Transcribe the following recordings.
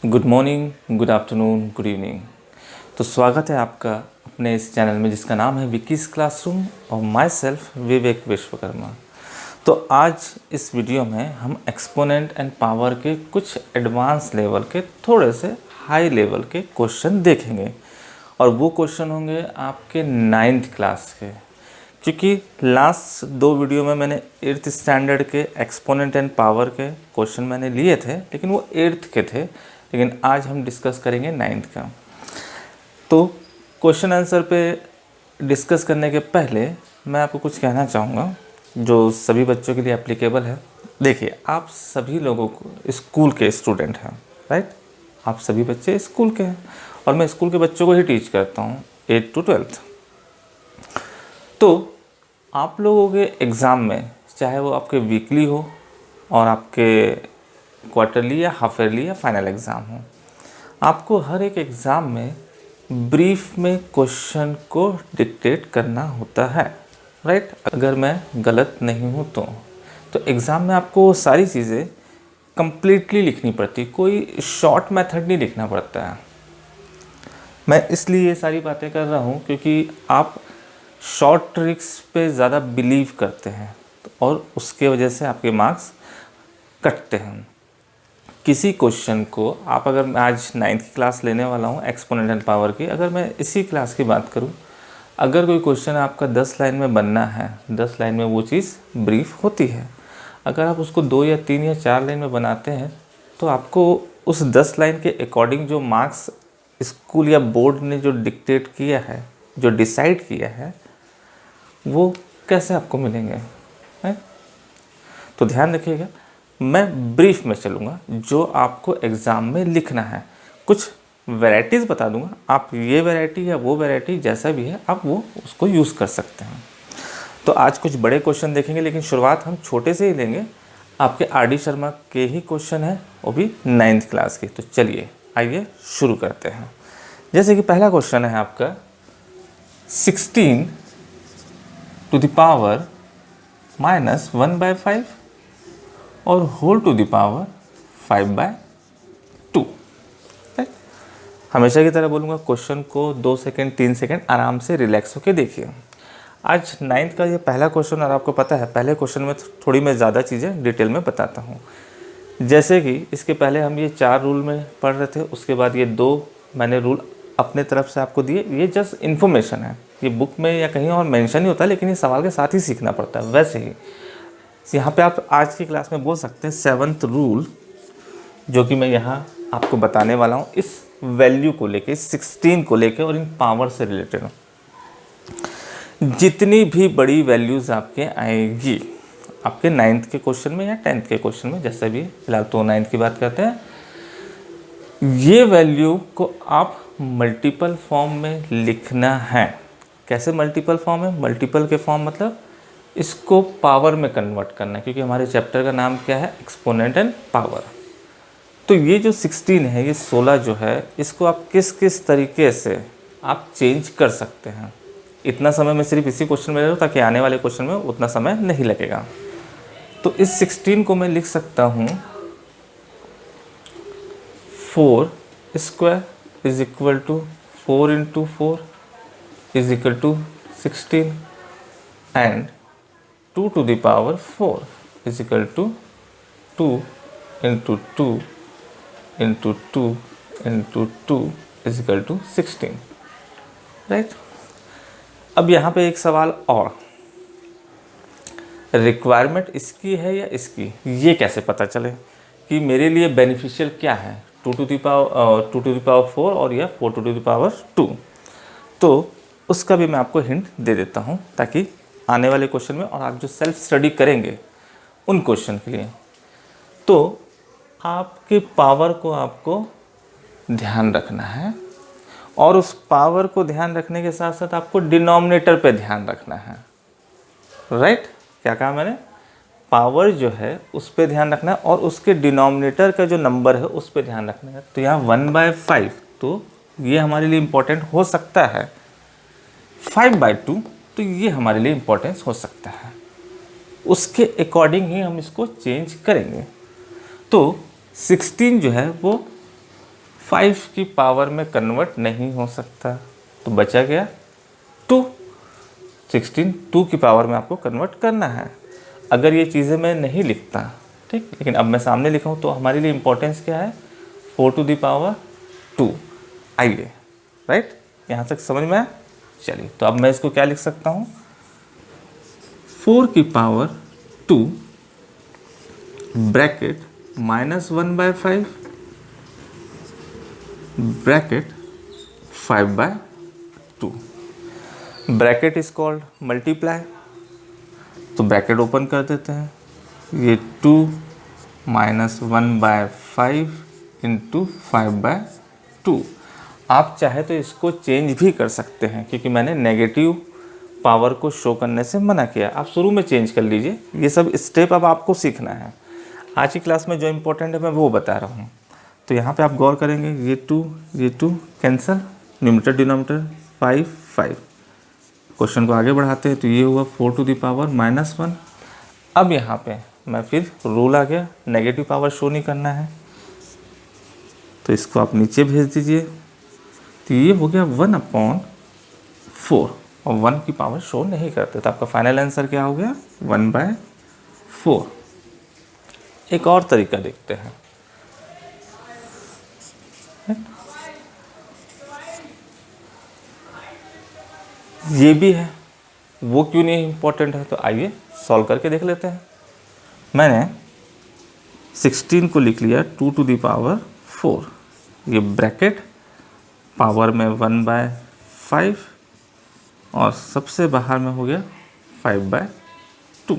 Good morning, good afternoon, good evening. तो स्वागत है आपका अपने इस चैनल में जिसका नाम है विकीज़ क्लासरूम और माई सेल्फ विवेक विश्वकर्मा। तो आज इस वीडियो में हम एक्सपोनेंट एंड पावर के कुछ एडवांस लेवल के थोड़े से हाई लेवल के क्वेश्चन देखेंगे और वो क्वेश्चन होंगे आपके 9th क्लास के, क्योंकि लास्ट 2 वीडियो में मैंने 8th स्टैंडर्ड के एक्सपोनेंट एंड पावर के क्वेश्चन मैंने लिए थे, लेकिन वो 8th के थे। लेकिन आज हम डिस्कस करेंगे 9th का। तो क्वेश्चन आंसर पे डिस्कस करने के पहले मैं आपको कुछ कहना चाहूँगा जो सभी बच्चों के लिए एप्लीकेबल है। देखिए, आप सभी लोगों को स्कूल के स्टूडेंट हैं, राइट? आप सभी बच्चे स्कूल के हैं और मैं स्कूल के बच्चों को ही टीच करता हूँ 8 to 12th। तो आप लोगों के एग्ज़ाम में, चाहे वो आपके वीकली हो और आपके क्वार्टरली या हाफ ईयरली या फाइनल एग्ज़ाम हो, आपको हर एक एग्ज़ाम में ब्रीफ में क्वेश्चन को डिक्टेट करना होता है, राइट? अगर मैं गलत नहीं हूँ तो एग्ज़ाम में आपको सारी चीज़ें कंप्लीटली लिखनी पड़ती, कोई शॉर्ट मेथड नहीं लिखना पड़ता है। मैं इसलिए ये सारी बातें कर रहा हूँ क्योंकि आप शॉर्ट ट्रिक्स पे ज़्यादा बिलीव करते हैं और उसके वजह से आपके मार्क्स कटते हैं। किसी क्वेश्चन को आप, अगर मैं आज 9th की क्लास लेने वाला हूँ एक्सपोनेंट एंड पावर की, अगर मैं इसी क्लास की बात करूँ, अगर कोई क्वेश्चन आपका 10 लाइन में बनना है, 10 लाइन में वो चीज़ ब्रीफ होती है। अगर आप उसको 2 या 3 या 4 लाइन में बनाते हैं तो आपको उस 10 लाइन के अकॉर्डिंग जो मार्क्स स्कूल या बोर्ड ने जो डिक्टेट किया है, जो डिसाइड किया है, वो कैसे आपको मिलेंगे, है? तो ध्यान रखिएगा, मैं ब्रीफ में चलूँगा जो आपको एग्ज़ाम में लिखना है। कुछ वैराइटीज़ बता दूँगा, आप ये वैरायटी या वो वैरायटी जैसा भी है आप वो उसको यूज़ कर सकते हैं। तो आज कुछ बड़े क्वेश्चन देखेंगे, लेकिन शुरुआत हम छोटे से ही लेंगे। आपके RD शर्मा के ही क्वेश्चन है, वो भी 9th क्लास की। तो चलिए आइए शुरू करते हैं। जैसे कि पहला क्वेश्चन है आपका 16 to the power -1/5 और होल टू द पावर 5/2। हमेशा की तरह बोलूँगा, क्वेश्चन को 2 सेकेंड 3 सेकेंड आराम से रिलैक्स होकर देखिए। आज 9th का ये पहला क्वेश्चन, और आपको पता है पहले क्वेश्चन में थोड़ी मैं ज़्यादा चीज़ें डिटेल में बताता हूँ। जैसे कि इसके पहले हम ये 4 रूल में पढ़ रहे थे, उसके बाद ये 2 मैंने रूल अपने तरफ से आपको दिए। ये जस्ट इन्फॉर्मेशन है, ये बुक में या कहीं और मेंशन नहीं होता, लेकिन ये सवाल के साथ ही सीखना पड़ता है। वैसे ही यहाँ पे आप आज की क्लास में बोल सकते हैं 7th रूल, जो कि मैं यहाँ आपको बताने वाला हूँ इस वैल्यू को लेके, 16 को लेके और इन पावर से रिलेटेड। जितनी भी बड़ी वैल्यूज़ आपके आएगी आपके 9th के क्वेश्चन में या 10th के क्वेश्चन में, जैसे भी फिलहाल तो 9th की बात करते हैं, ये वैल्यू को आप मल्टीपल फॉर्म में लिखना है। कैसे मल्टीपल फॉर्म है? मल्टीपल के फॉर्म मतलब इसको पावर में कन्वर्ट करना है, क्योंकि हमारे चैप्टर का नाम क्या है? Exponent and power. तो ये जो 16 है, ये 16 जो है, इसको आप किस किस तरीके से आप चेंज कर सकते हैं। इतना समय मैं सिर्फ इसी क्वेश्चन में ले रहा हूँ ताकि आने वाले क्वेश्चन में उतना समय नहीं लगेगा। तो इस 16 को मैं लिख सकता हूँ 4² is equal to 4 × 4 is equal to 16 and 2 to the power 4 is equal to 2 into 2 into 2 into 2 is equal to 16, right? अब यहाँ पे एक सवाल और, रिक्वायरमेंट इसकी है या इसकी, ये कैसे पता चले कि मेरे लिए बेनिफिशियल क्या है? 2 to the power 4 और या 4 to the power 2। तो उसका भी मैं आपको हिंट दे देता हूँ ताकि आने वाले क्वेश्चन में और आप जो सेल्फ स्टडी करेंगे उन क्वेश्चन के लिए, तो आपके पावर को आपको ध्यान रखना है और उस पावर को ध्यान रखने के साथ साथ आपको डिनोमिनेटर पे ध्यान रखना है, राइट? क्या कहा मैंने? पावर जो है उस पर ध्यान रखना है और उसके डिनोमिनेटर का जो नंबर है उस पर ध्यान रखना है। तो यहाँ 1/5, तो ये हमारे लिए इम्पोर्टेंट हो सकता है। 5/2, तो ये हमारे लिए इम्पोर्टेंस हो सकता है। उसके अकॉर्डिंग ही हम इसको चेंज करेंगे। तो 16 जो है वो 5 की पावर में कन्वर्ट नहीं हो सकता, तो बचा गया 2। 16 2 की पावर में आपको कन्वर्ट करना है। अगर ये चीज़ें मैं नहीं लिखता, ठीक, लेकिन अब मैं सामने लिखा हूँ, तो हमारे लिए इम्पोर्टेंस क्या है, 4 टू द पावर 2। आइए, राइट, यहाँ तक समझ में आया। चलिए, तो अब मैं इसको क्या लिख सकता हूँ, 4 की power 2 bracket -1/5 bracket 5/2। Bracket is called multiply, तो ब्रैकेट ओपन कर देते हैं, ये 2 - 1/5 इंटू 5/2। आप चाहे तो इसको चेंज भी कर सकते हैं, क्योंकि मैंने नेगेटिव पावर को शो करने से मना किया। आप शुरू में चेंज कर लीजिए, ये सब स्टेप अब आपको सीखना है। आज की क्लास में जो इम्पोर्टेंट है मैं वो बता रहा हूँ। तो यहाँ पे आप गौर करेंगे, ये 2 कैंसल, न्यूमरेटर डिनोमिनेटर 5 5। क्वेश्चन को आगे बढ़ाते हैं, तो ये हुआ 4 टू द पावर -1। अब यहाँ पे मैं फिर रूल आ गया, नेगेटिव पावर शो नहीं करना है, तो इसको आप नीचे भेज दीजिए। तो ये हो गया 1/4, और 1 की पावर शो नहीं करते, तो आपका फाइनल आंसर क्या हो गया, 1/4। एक और तरीका देखते हैं, ये भी है, वो क्यों नहीं इम्पोर्टेंट है, तो आइए सॉल्व करके देख लेते हैं। मैंने 16 को लिख लिया 2 टू द पावर 4, ये ब्रैकेट पावर में 1/5 और सबसे बाहर में हो गया 5/2।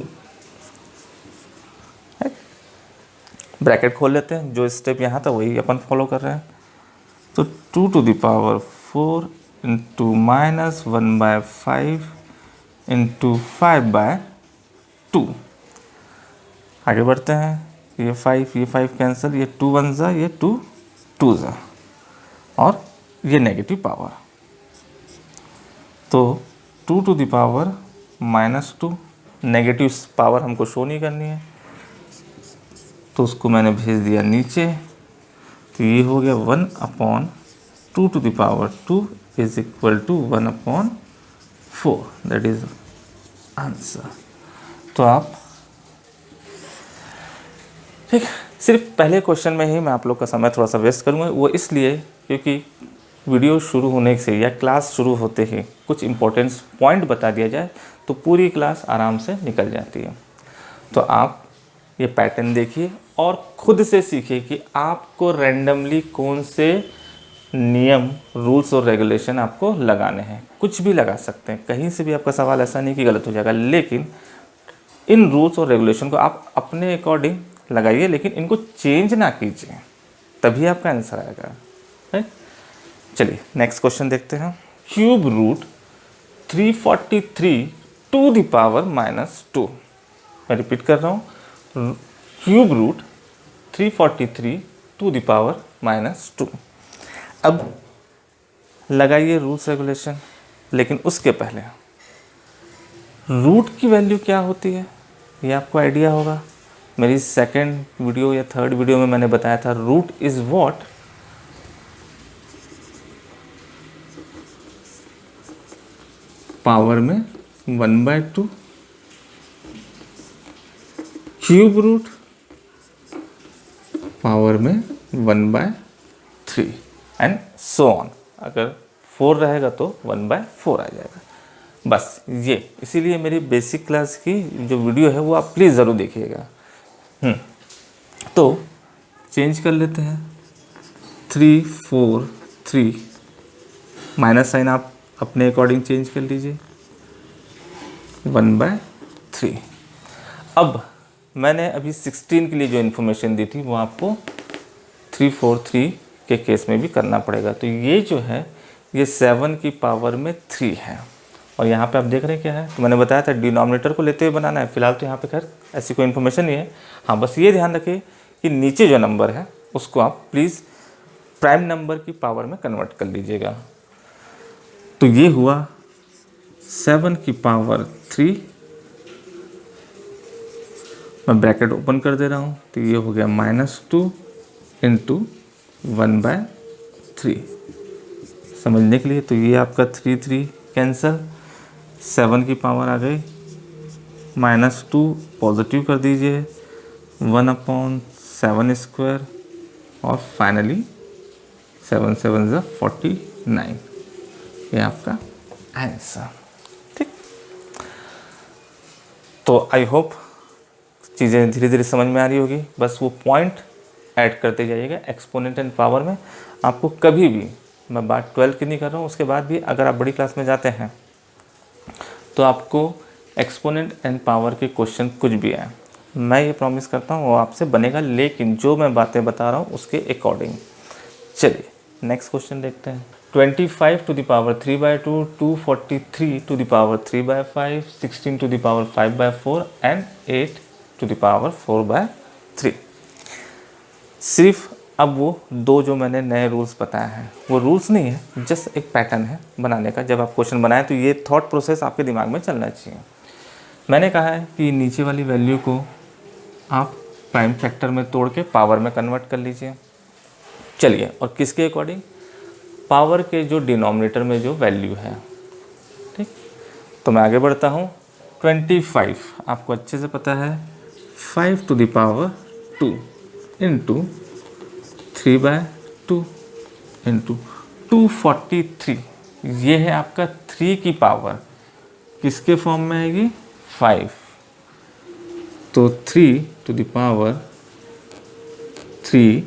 ब्रैकेट खोल लेते हैं, जो स्टेप यहाँ था वही अपन फॉलो कर रहे हैं। तो 2 to the power 4 into -1/5 into 5/2। आगे बढ़ते हैं, ये 5 कैंसिल, ये 2 1 ज़ा, ये 2 2 ज़ा, और ये नेगेटिव पावर, तो 2 to the power -2, negative power हमको शो नहीं करनी है, तो उसको मैंने भेज दिया नीचे। तो ये हो गया 1/2 to the power 2 is equal to 1/4, that is answer. तो आप ठीक, सिर्फ पहले क्वेश्चन में ही मैं आप लोग का समय थोड़ा सा वेस्ट करूँगा, वो इसलिए क्योंकि वीडियो शुरू होने से या क्लास शुरू होते ही कुछ इंपॉर्टेंट पॉइंट बता दिया जाए तो पूरी क्लास आराम से निकल जाती है। तो आप ये पैटर्न देखिए और खुद से सीखिए कि आपको रैंडमली कौन से नियम, रूल्स और रेगुलेशन आपको लगाने हैं। कुछ भी लगा सकते हैं, कहीं से भी आपका सवाल ऐसा नहीं कि गलत हो जाएगा, लेकिन इन रूल्स और रेगुलेशन को आप अपने अकॉर्डिंग लगाइए, लेकिन इनको चेंज ना कीजिए, तभी आपका आंसर आएगा, राइट। चलिए नेक्स्ट क्वेश्चन देखते हैं। Cube root 343 to the power -2। मैं रिपीट कर रहा हूँ, cube root 343 to the power -2। अब लगाइए रूल्स रेगुलेशन, लेकिन उसके पहले रूट की वैल्यू क्या होती है ये आपको आइडिया होगा। मेरी सेकंड वीडियो या थर्ड वीडियो में मैंने बताया था, रूट इज व्हाट, पावर में 1/2, क्यूब रूट पावर में 1/3 एंड सो ऑन। अगर 4 रहेगा तो 1/4 आ जाएगा। बस ये, इसीलिए मेरी बेसिक क्लास की जो वीडियो है वो आप प्लीज़ ज़रूर देखिएगा। तो चेंज कर लेते हैं, 3 4 3, माइनस साइन आप अपने अकॉर्डिंग चेंज कर लीजिए, 1/3। अब मैंने अभी 16 के लिए जो इन्फॉर्मेशन दी थी वो आपको 343 के केस में भी करना पड़ेगा। तो ये जो है ये 7 की पावर में 3 है, और यहाँ पे आप देख रहे हैं क्या है, तो मैंने बताया था डिनोमिनेटर को लेते हुए बनाना है। फिलहाल तो यहाँ पे खैर ऐसी कोई इन्फॉर्मेशन नहीं है। हाँ, बस ये ध्यान रखिए कि नीचे जो नंबर है उसको आप प्लीज़ प्राइम नंबर की पावर में कन्वर्ट कर लीजिएगा। तो ये हुआ 7 की पावर 3, मैं ब्रैकेट ओपन कर दे रहा हूँ, तो ये हो गया -2 इंटू 1/3। 3 समझने के लिए। तो ये आपका 3 3 कैंसल, 7 की पावर आ गई, -2 पॉजिटिव कर दीजिए, 1/7 स्क्वायर, और फाइनली 7 7 ज़ा 49, ये आपका आंसर। ठीक, तो आई होप चीज़ें धीरे धीरे समझ में आ रही होगी। बस वो पॉइंट ऐड करते जाइएगा एक्सपोनेंट एंड पावर में। आपको कभी भी, मैं बात 12 की नहीं कर रहा हूँ, उसके बाद भी अगर आप बड़ी क्लास में जाते हैं तो आपको एक्सपोनेंट एंड पावर के क्वेश्चन कुछ भी आए, मैं ये प्रॉमिस करता हूँ वो आपसे बनेगा, लेकिन जो मैं बातें बता रहा हूँ उसके अकॉर्डिंग। चलिए नेक्स्ट क्वेश्चन देखते हैं। 25 to the power 3/2, 243 to the power 3/5, 16 to the power 5/4 and 8 to the power 4/3। सिर्फ अब वो दो जो मैंने नए रूल्स बताए हैं, वो रूल्स नहीं है, जस्ट एक पैटर्न है बनाने का। जब आप क्वेश्चन बनाएं तो ये थॉट प्रोसेस आपके दिमाग में चलना चाहिए। मैंने कहा है कि नीचे वाली वैल्यू को आप प्राइम फैक्टर में तोड़ के पावर में कन्वर्ट कर लीजिए। चलिए, और किसके अकॉर्डिंग? पावर के जो डिनोमिनेटर में जो वैल्यू है। ठीक, तो मैं आगे बढ़ता हूँ। 25 आपको अच्छे से पता है, 5 to the power 2 into 3/2 into 243, ये है आपका 3 की पावर, किसके फॉर्म में आएगी? 5। तो 3 to the power 3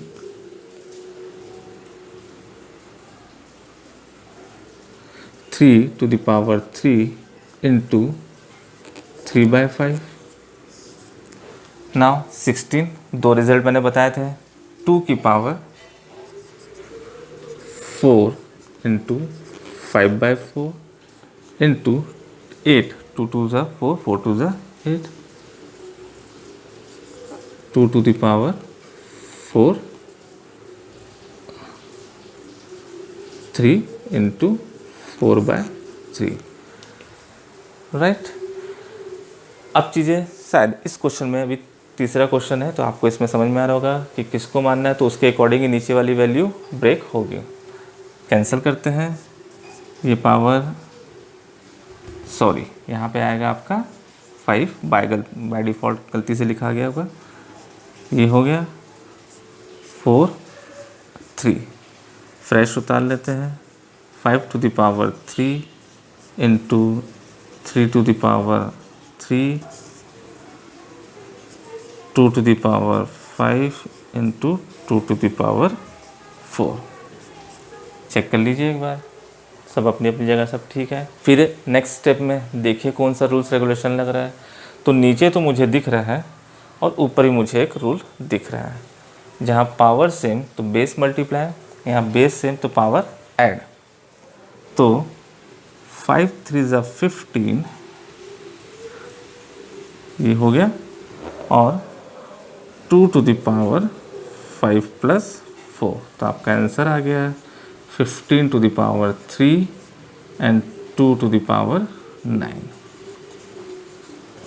to the power 3 into 3/5। Now 16, दो रिजल्ट मैंने बताए थे, 2 की पावर 4 इंटू 5/4 इंटू 8, 2 2 ज़ा 4, 4 2 ज़ा 8, 2 to the power 4 3 into 4/3, right. अब चीज़ें शायद इस क्वेश्चन में, अभी तीसरा क्वेश्चन है तो आपको इसमें समझ में आ रहा होगा कि किसको मानना है, तो उसके अकॉर्डिंग ही नीचे वाली वैल्यू ब्रेक होगी। कैंसिल करते हैं, ये पावर, सॉरी यहाँ पे आएगा आपका 5, बाय डिफ़ॉल्ट गलती से लिखा गया होगा, ये हो गया 4 3, फ्रेश उतार लेते हैं, 5 to the power 3 into 3 to the power 3, 2 to the power 5 into 2 to the power 4। Check कर लीजिए एक बार, सब अपनी अपनी जगह सब ठीक है। फिर नेक्स्ट स्टेप में देखिए कौन सा रूल्स रेगुलेशन लग रहा है। तो नीचे तो मुझे दिख रहा है और ऊपर ही मुझे एक रूल दिख रहा है, जहाँ पावर सेम तो बेस मल्टीप्लाई, यहाँ बेस सेम तो पावर ऐड। तो 5 3 ज़ा 15, ये हो गया, और 2 टू द पावर 5 प्लस 4, तो आपका आंसर आ गया 15 to the power 3 and 2 to the power 9,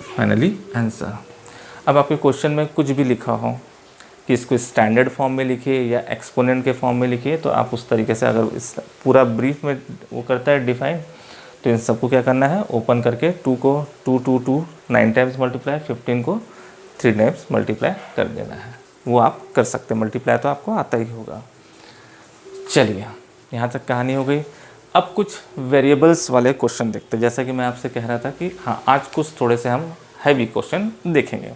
finally answer. अब आपके क्वेश्चन में कुछ भी लिखा हो कि इसको स्टैंडर्ड फॉर्म में लिखिए या एक्सपोनेंट के फॉर्म में लिखिए, तो आप उस तरीके से, अगर इस पूरा ब्रीफ में वो करता है डिफाइन, तो इन सबको क्या करना है, ओपन करके 2 को 2 2 2 9 टाइम्स मल्टीप्लाई, 15 को 3 टाइम्स मल्टीप्लाई कर देना है। वो आप कर सकते हैं, मल्टीप्लाई तो आपको आता ही होगा। चलिए, यहाँ तक कहानी हो गई। अब कुछ वेरिएबल्स वाले क्वेश्चन देखते हैं। जैसा कि मैं आपसे कह रहा था कि हाँ, आज कुछ थोड़े से हम हैवी क्वेश्चन देखेंगे,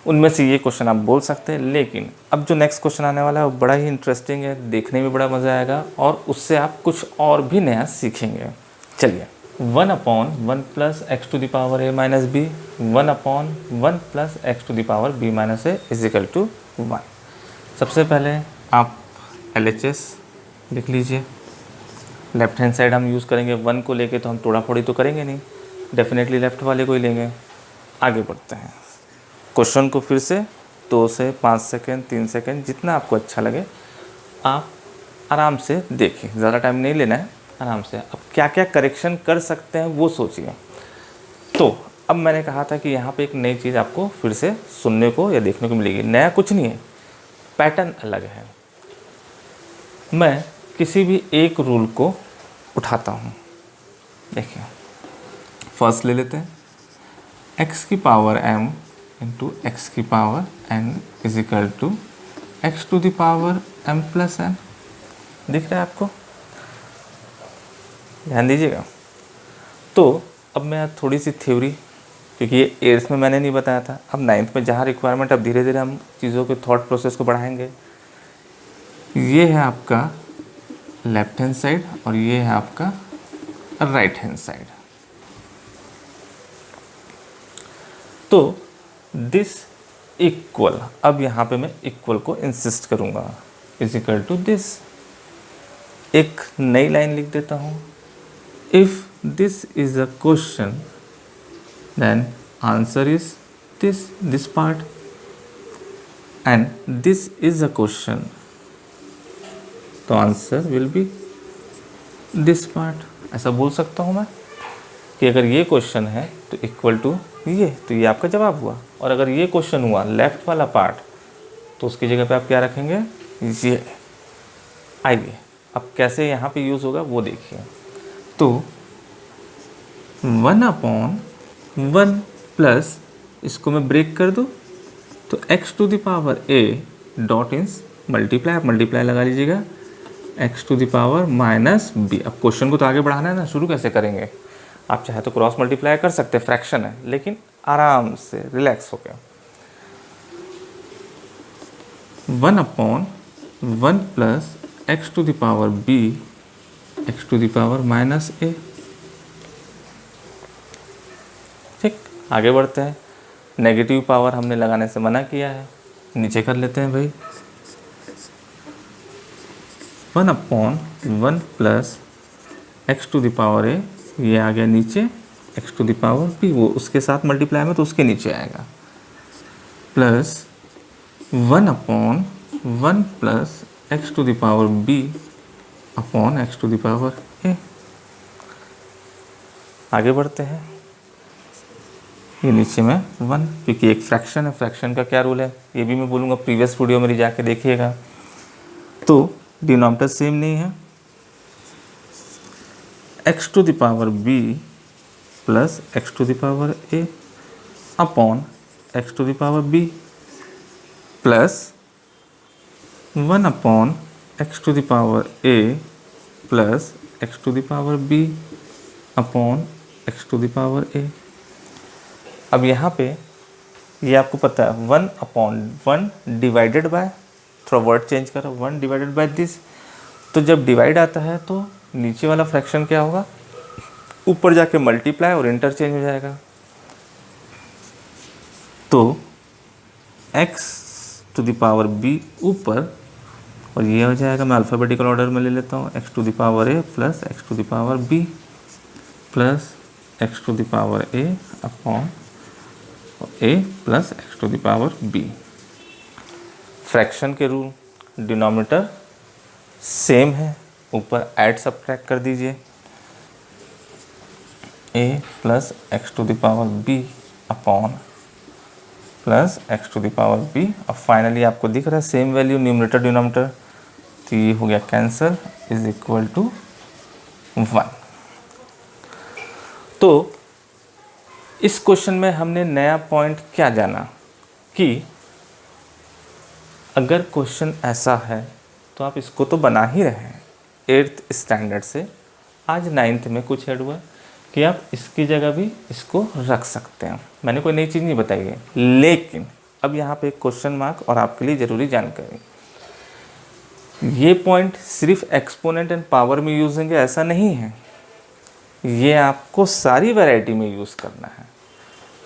उनमें से ये क्वेश्चन आप बोल सकते हैं। लेकिन अब जो नेक्स्ट क्वेश्चन आने वाला है वो बड़ा ही इंटरेस्टिंग है, देखने में बड़ा मज़ा आएगा और उससे आप कुछ और भी नया सीखेंगे। चलिए, 1/1 plus x to the power a minus b, 1/1 plus x to the power b minus a is equal to 1। सबसे पहले आप LHS लिख लीजिए। लेफ्ट हैंड साइड हम यूज़ करेंगे 1 को लेके, तो हम तोड़ा फोड़ी तो करेंगे नहीं, डेफिनेटली लेफ्ट वाले को ही लेंगे। आगे बढ़ते हैं, क्वेश्चन को फिर से 2 से 5 सेकेंड 3 सेकेंड जितना आपको अच्छा लगे आप आराम से देखिए, ज़्यादा टाइम नहीं लेना है, आराम से। अब क्या क्या करेक्शन कर सकते हैं वो सोचिए। तो अब मैंने कहा था कि यहाँ पे एक नई चीज़ आपको फिर से सुनने को या देखने को मिलेगी। नया कुछ नहीं है, पैटर्न अलग है। मैं किसी भी एक रूल को उठाता हूँ। देखिए फर्स्ट ले लेते हैं, x की पावर m इंटू एक्स की पावर n is equal to x to the power m plus n। दिख रहा है आपको? ध्यान दीजिएगा। तो अब मैं थोड़ी सी थ्योरी, क्योंकि ये 8th में मैंने नहीं बताया था, अब 9th में जहाँ रिक्वायरमेंट, अब धीरे धीरे हम चीज़ों के थॉट प्रोसेस को बढ़ाएंगे। ये है आपका लेफ्ट हैंड साइड और ये है आपका राइट हैंड साइड। तो दिस इक्वल, अब यहाँ पे मैं इक्वल को इंसिस्ट करूँगा, इज इक्वल टू दिस। एक नई लाइन लिख देता हूँ, if this is a question then answer is this part, and this is a question, तो answer will be this part. ऐसा बोल सकता हूँ मैं कि अगर ये क्वेश्चन है तो इक्वल टू ये, तो ये आपका जवाब हुआ। और अगर ये क्वेश्चन हुआ लेफ्ट वाला पार्ट, तो उसकी जगह पे आप क्या रखेंगे, ये। आइए अब कैसे यहाँ पे यूज़ होगा वो देखिए। तो 1/1 प्लस, इसको मैं ब्रेक कर दूँ तो x to the power a dot इंस मल्टीप्लाई, आप मल्टीप्लाई लगा लीजिएगा, x to the power minus b। अब क्वेश्चन को तो आगे बढ़ाना है ना, शुरू कैसे करेंगे? आप चाहे तो क्रॉस मल्टीप्लाई कर सकते हैं, फ्रैक्शन है, लेकिन आराम से रिलैक्स होकर 1/1 plus x to the power b x to the power minus a। ठीक, आगे बढ़ते हैं। नेगेटिव पावर हमने लगाने से मना किया है, नीचे कर लेते हैं भाई। 1/1 plus x to the power A, ये आ गया नीचे, X to the power B, वो उसके साथ मल्टीप्लाई में तो उसके नीचे आएगा, plus 1/1 plus x to the power B upon x to the power A. आगे बढ़ते हैं, ये नीचे में 1, क्योंकि एक फ्रैक्शन है, फ्रैक्शन का क्या रूल है ये भी मैं बोलूँगा, प्रीवियस वीडियो मेरी जाके देखिएगा। तो डिनोमिनेटर सेम नहीं है, x to the power b plus x to the power a upon x to the power b plus 1/x to the power a plus x to the power b upon x to the power a। अब यहाँ पे ये आपको पता है 1/1 divided by, थोड़ा word change करो, 1 divided by this. तो जब डिवाइड आता है तो नीचे वाला फ्रैक्शन क्या होगा, ऊपर जाके मल्टीप्लाई और इंटरचेंज हो जाएगा। तो x to the power b ऊपर, और ये हो जाएगा, मैं अल्फ़ाबेटिकल ऑर्डर में ले लेता हूँ, x to the power a plus x to the power b plus x to the power a upon a plus x to the power b। Fraction के रूल, डिनोमिनेटर सेम है, ऊपर add subtract कर दीजिए, a plus x to the power b upon plus x to the power b। अब finally आपको दिख रहा है सेम वैल्यू न्यूमरेटर डिनोमिनेटर, तो ये हो गया कैंसल, इज इक्वल टू 1। तो इस क्वेश्चन में हमने नया पॉइंट क्या जाना कि अगर क्वेश्चन ऐसा है तो आप इसको तो बना ही रहे हैं 8th स्टैंडर्ड से, आज 9th में कुछ ऐड हुआ कि आप इसकी जगह भी इसको रख सकते हैं। मैंने कोई नई चीज़ नहीं बताई है, लेकिन अब यहाँ पे एक क्वेश्चन मार्क और आपके लिए ज़रूरी जानकारी, ये पॉइंट सिर्फ एक्सपोनेंट एंड पावर में यूज़ होंगे ऐसा नहीं है, ये आपको सारी वैरायटी में यूज़ करना है।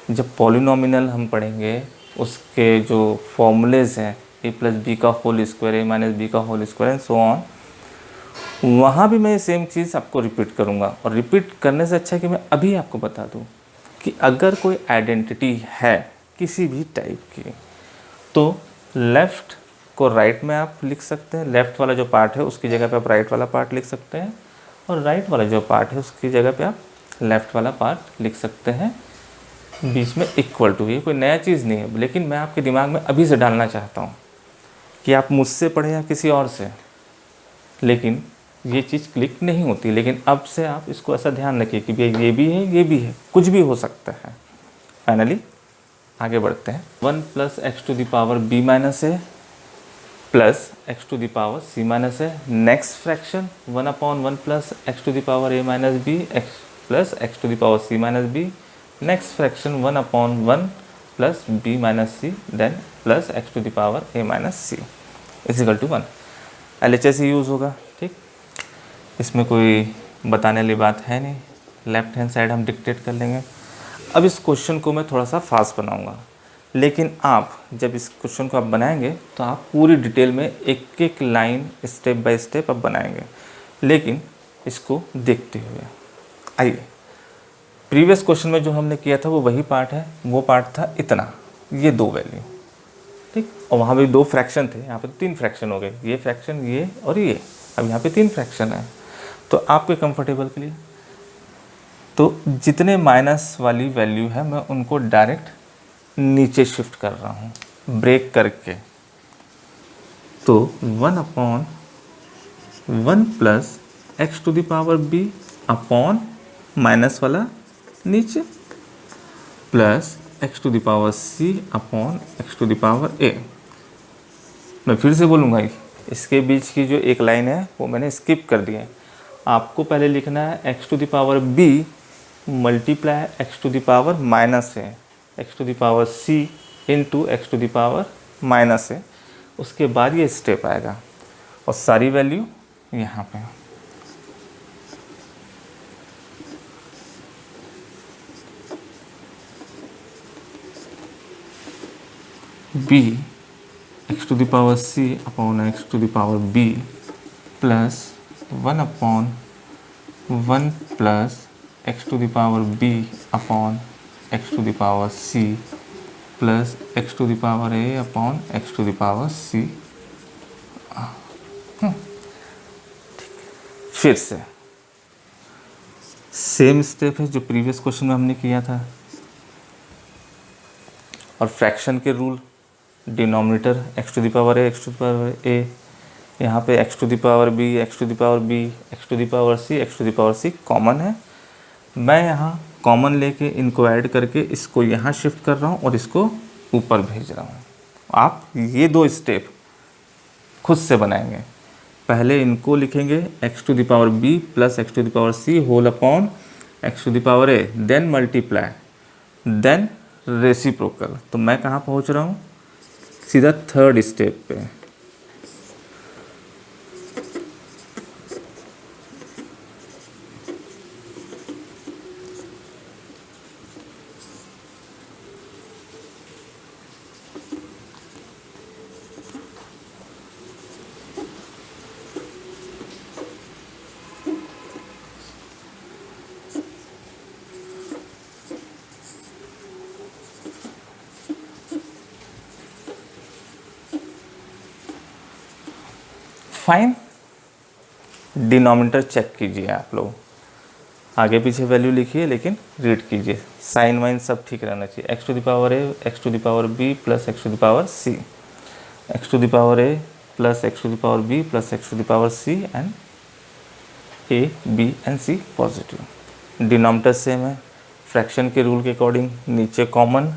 जब पॉलिनोमिनल हम पढ़ेंगे उसके जो फॉर्मूलेज हैं, a प्लस बी का whole square, a minus B का whole square and so on, वहाँ भी मैं सेम चीज़ आपको रिपीट करूँगा। और रिपीट करने से अच्छा है कि मैं अभी आपको बता दूँ कि अगर कोई आइडेंटिटी है किसी भी टाइप की, तो लेफ़्ट को राइट में आप लिख सकते हैं, लेफ़्ट वाला जो पार्ट है उसकी जगह पे आप राइट वाला पार्ट लिख सकते हैं, और राइट वाला जो पार्ट है उसकी जगह पे आप लेफ़्ट वाला पार्ट लिख सकते हैं, बीच में इक्वल टू। ये कोई नया चीज़ नहीं है, लेकिन मैं आपके दिमाग में अभी से डालना चाहता हूँ कि आप मुझसे पढ़े या किसी और से, लेकिन ये चीज़ क्लिक नहीं होती। लेकिन अब से आप इसको ऐसा ध्यान रखिए कि भैया ये भी है, ये भी है, कुछ भी हो सकता है। फाइनली आगे बढ़ते हैं। 1 + x⁻b - a plus x⁻c - a। Next fraction 1/1 + x⁻a - b plus x⁻c - b। Next fraction 1/1 + b - c then plus x⁻a - c is equal to 1। LHS ही यूज़ होगा, ठीक। इसमें कोई बताने वाली बात है नहीं। लेफ्ट हैंड साइड हम डिक्टेट कर लेंगे। अब इस क्वेश्चन को मैं थोड़ा सा फास्ट बनाऊंगा, लेकिन आप जब इस क्वेश्चन को आप बनाएंगे तो आप पूरी डिटेल में एक एक लाइन स्टेप बाय स्टेप आप बनाएंगे, लेकिन इसको देखते हुए। आइए, प्रीवियस क्वेश्चन में जो हमने किया था वो वही पार्ट है। वो पार्ट था इतना, ये 2 वैल्यू, ठीक। और वहाँ भी 2 फ्रैक्शन थे, यहाँ पे 3 फ्रैक्शन हो गए, ये फ्रैक्शन, ये और ये। अब यहाँ पे 3 फ्रैक्शन है। तो आपके कंफर्टेबल के लिए तो जितने माइनस वाली वैल्यू है मैं उनको डायरेक्ट नीचे शिफ्ट कर रहा हूँ ब्रेक करके। तो 1/1 + x⁻b अपॉन माइनस वाला नीचे प्लस x⁻c अपॉन x⁻a। मैं फिर से बोलूँगा, इसके बीच की जो एक लाइन है वो मैंने स्किप कर दी है। आपको पहले लिखना है x⁻b × x⁻a, x⁻c × x⁻a। उसके बाद ये स्टेप आएगा और सारी वैल्यू यहाँ पे। b x⁻c upon x⁻b plus 1/1 + x⁻b upon x⁻c plus x⁻a upon x⁻c। फिर से सेम स्टेप है जो प्रीवियस क्वेश्चन में हमने किया था। और फ्रैक्शन के रूल, डिनोमिनेटर x⁻a x⁻a, यहाँ पे x⁻b x⁻b x⁻c कॉमन है। मैं यहाँ कॉमन लेके इनको ऐड करके इसको यहाँ शिफ्ट कर रहा हूँ और इसको ऊपर भेज रहा हूँ। आप ये 2 स्टेप खुद से बनाएंगे। पहले इनको लिखेंगे x⁻b + x⁻c whole upon x⁻a, then multiply, then reciprocal. तो मैं कहाँ पहुँच रहा हूँ? सीधा 3rd स्टेप पे। फाइन, डिनोमिनेटर चेक कीजिए आप लोग, आगे पीछे वैल्यू लिखिए लेकिन रीड कीजिए। साइन वाइन सब ठीक रहना चाहिए। x⁻a x⁻b + x⁻c, x⁻a + x⁻b + x⁻c and a, b and c positive. Denominator same है। फ्रैक्शन के रूल के अकॉर्डिंग नीचे कॉमन,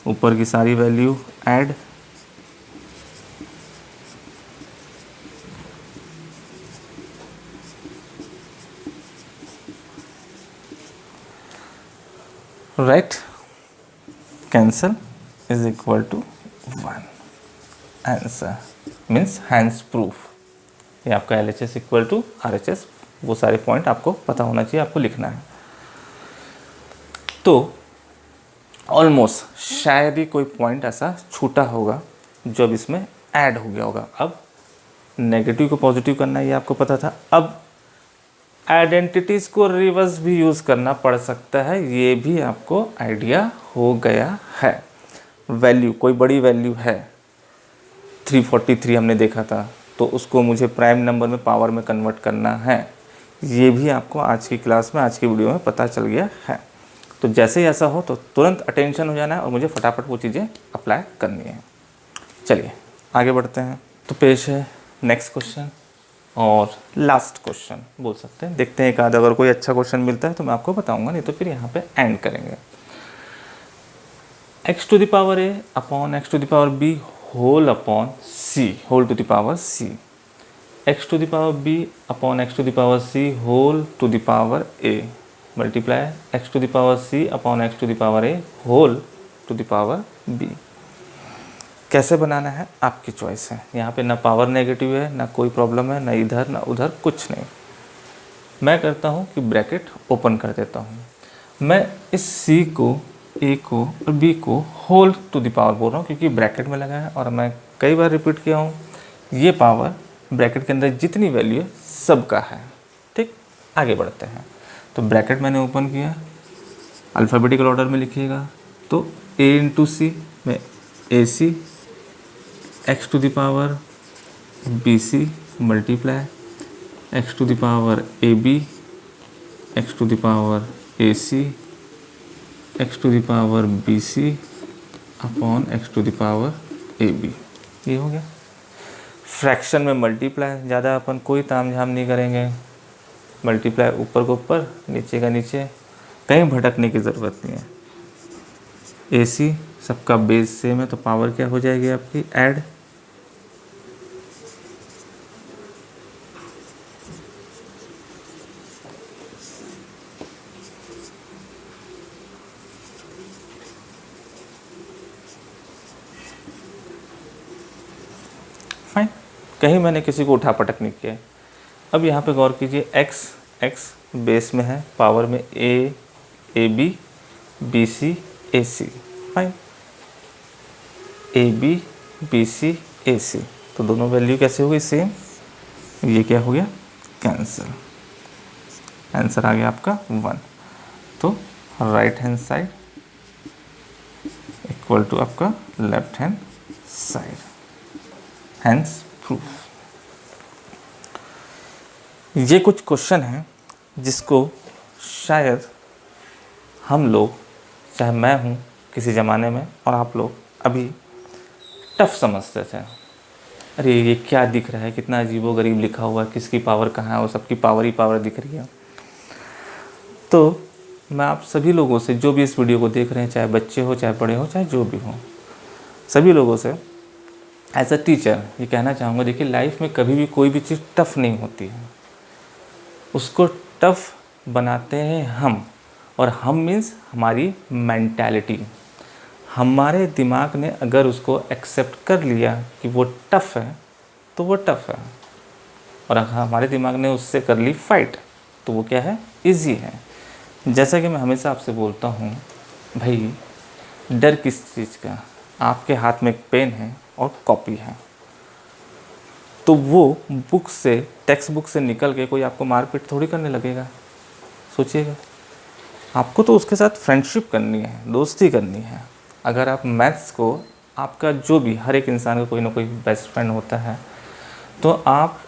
ऊपर की सारी value add. Right, cancel is equal to 1। Answer means hence proof. ये आपका LHS इक्वल टू RHS, वो सारे पॉइंट आपको पता होना चाहिए, आपको लिखना है। तो ऑलमोस्ट शायद ही कोई पॉइंट ऐसा छूटा होगा जो अब इसमें ऐड हो गया होगा। अब नेगेटिव को पॉजिटिव करना ये आपको पता था। अब आइडेंटिटीज़ को रिवर्स भी यूज़ करना पड़ सकता है, ये भी आपको आइडिया हो गया है। वैल्यू, कोई बड़ी वैल्यू है 343 हमने देखा था, तो उसको मुझे प्राइम नंबर में पावर में कन्वर्ट करना है, ये भी आपको आज की क्लास में, आज की वीडियो में पता चल गया है। तो जैसे ही ऐसा हो तो तुरंत अटेंशन हो जाना है और मुझे फटाफट वो चीज़ें अप्लाई करनी है। चलिए आगे बढ़ते हैं। तो पेश है नेक्स्ट क्वेश्चन। और लास्ट क्वेश्चन बोल सकते हैं, देखते हैं एक आध अगर कोई अच्छा क्वेश्चन मिलता है तो मैं आपको बताऊंगा, नहीं तो फिर यहाँ पे एंड करेंगे। X to the power a upon x to the power b whole upon c whole to the power c, x to the power B upon x to the power c whole to the power a multiply x to the power c upon x to the power a whole to the power b. कैसे बनाना है आपकी choice है, यहाँ पे ना power negative है, ना कोई प्रॉब्लम है, ना इधर ना उधर, कुछ नहीं। मैं करता हूँ कि ब्रैकेट ओपन कर देता हूँ। मैं इस सी को, ए को और बी को होल टू द पावर बोल रहा हूँ क्योंकि ब्रैकेट में लगा है, और मैं कई बार रिपीट किया हूँ, ये पावर ब्रैकेट के अंदर जितनी वैल्यू है सबका है। ठीक, आगे बढ़ते हैं। तो ब्रैकेट मैंने ओपन किया, अल्फ़ाबेटिकल ऑर्डर में लिखिएगा, तो ए इंटू सी में A C x to the power B C multiply x to the power A B X to the power A C x to the power B C upon x to the power A B. ये हो गया। Fraction में multiply, ज़्यादा अपन कोई ताम झाम नहीं करेंगे, मल्टीप्लाई ऊपर को ऊपर नीचे का नीचे, कहीं भटकने की ज़रूरत नहीं है। ए सी सबका बेस सेम है तो पावर क्या हो जाएगी आपकी, ऐड, फाइन, कहीं मैंने किसी को उठा पटक नहीं किया। अब यहाँ पे गौर कीजिए, एक्स एक्स बेस में है, पावर में A B B C A C, fine, A B B C A C, तो दोनों वैल्यू कैसे हो गई, सेम। ये क्या हो गया, कैंसिल, आंसर आ गया आपका 1। तो right hand side equal to आपका left hand side, hence proof. ये कुछ क्वेश्चन हैं जिसको शायद हम लोग, चाहे मैं हूँ किसी ज़माने में और आप लोग अभी टफ समझते थे। अरे ये क्या दिख रहा है, कितना अजीबोगरीब लिखा हुआ है, किसकी पावर कहाँ है, और सबकी पावर ही पावर दिख रही है। तो मैं आप सभी लोगों से, जो भी इस वीडियो को देख रहे हैं, चाहे बच्चे हो चाहे बड़े हो चाहे जो भी हो, सभी लोगों से एज अ टीचर ये कहना चाहूँगा, देखिए लाइफ में कभी भी कोई भी चीज़ टफ़ नहीं होती है, उसको टफ़ बनाते हैं हम, और हम मीन्स हमारी मेंटालिटी। हमारे दिमाग ने अगर उसको एक्सेप्ट कर लिया कि वो टफ़ है तो वो टफ़ है, और अगर हमारे दिमाग ने उससे कर ली फाइट तो वो क्या है, इजी है। जैसा कि मैं हमेशा आपसे बोलता हूँ, भाई डर किस चीज़ का, आपके हाथ में एक पेन है और कॉपी है, तो वो बुक से, टेक्स्ट बुक से निकल के कोई आपको मारपीट थोड़ी करने लगेगा। सोचिएगा, आपको तो उसके साथ फ्रेंडशिप करनी है, दोस्ती करनी है। अगर आप मैथ्स को, आपका जो भी, हर एक इंसान का कोई ना कोई बेस्ट फ्रेंड होता है, तो आप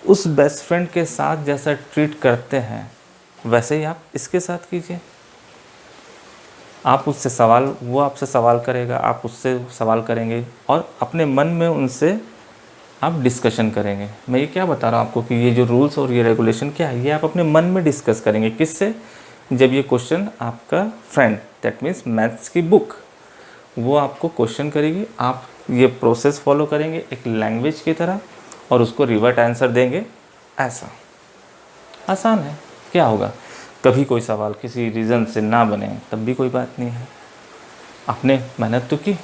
उस बेस्ट फ्रेंड के साथ जैसा ट्रीट करते हैं वैसे ही आप इसके साथ कीजिए। आप उससे सवाल, वो आपसे सवाल करेगा, आप उससे सवाल करेंगे, और अपने मन में उनसे आप डिस्कशन करेंगे। मैं ये क्या बता रहा हूँ आपको कि ये जो रूल्स और ये रेगुलेशन क्या है, ये आप अपने मन में डिस्कस करेंगे। किससे, जब ये क्वेश्चन आपका फ्रेंड, दैट मीन्स मैथ्स की बुक, वो आपको क्वेश्चन करेगी, आप ये प्रोसेस फॉलो करेंगे एक लैंग्वेज की तरह, और उसको रिवर्ट आंसर देंगे। ऐसा आसान है, क्या होगा, कभी कोई सवाल किसी रीज़न से ना बने तब भी कोई बात नहीं है, आपने मेहनत तो की,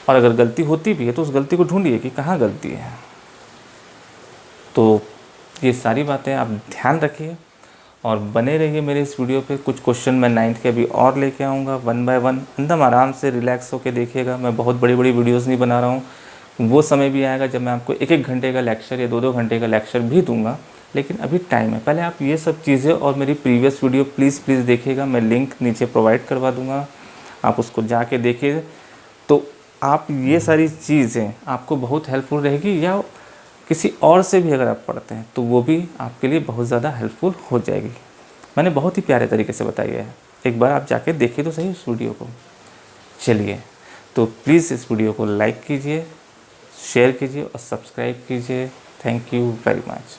और अगर गलती होती भी है तो उस गलती को ढूंढिए कि कहाँ गलती है। तो ये सारी बातें आप ध्यान रखिए और बने रहिए मेरे इस वीडियो पे। कुछ क्वेश्चन मैं 9th के अभी और लेके आऊँगा, 1 बाय 1, एकदम आराम से रिलैक्स होकर देखिएगा। मैं बहुत बड़ी बड़ी वीडियोज़ नहीं बना रहा हूँ, वो समय भी आएगा जब मैं आपको 1-1 घंटे का लेक्चर या 2-2 घंटे का लेक्चर भी दूंगा, लेकिन अभी टाइम है। पहले आप ये सब चीज़ें और मेरी प्रीवियस वीडियो प्लीज़ देखिएगा, मैं लिंक नीचे प्रोवाइड करवा दूँगा, आप उसको जाके देखिए। तो आप ये सारी चीज़ें आपको बहुत हेल्पफुल रहेगी, या किसी और से भी अगर आप पढ़ते हैं तो वो भी आपके लिए बहुत ज़्यादा हेल्पफुल हो जाएगी। मैंने बहुत ही प्यारे तरीके से बताया है, एक बार आप जाके देखिए तो सही उस वीडियो को। चलिए, तो प्लीज़ इस वीडियो को लाइक कीजिए, शेयर कीजिए और सब्सक्राइब कीजिए। Thank you very much.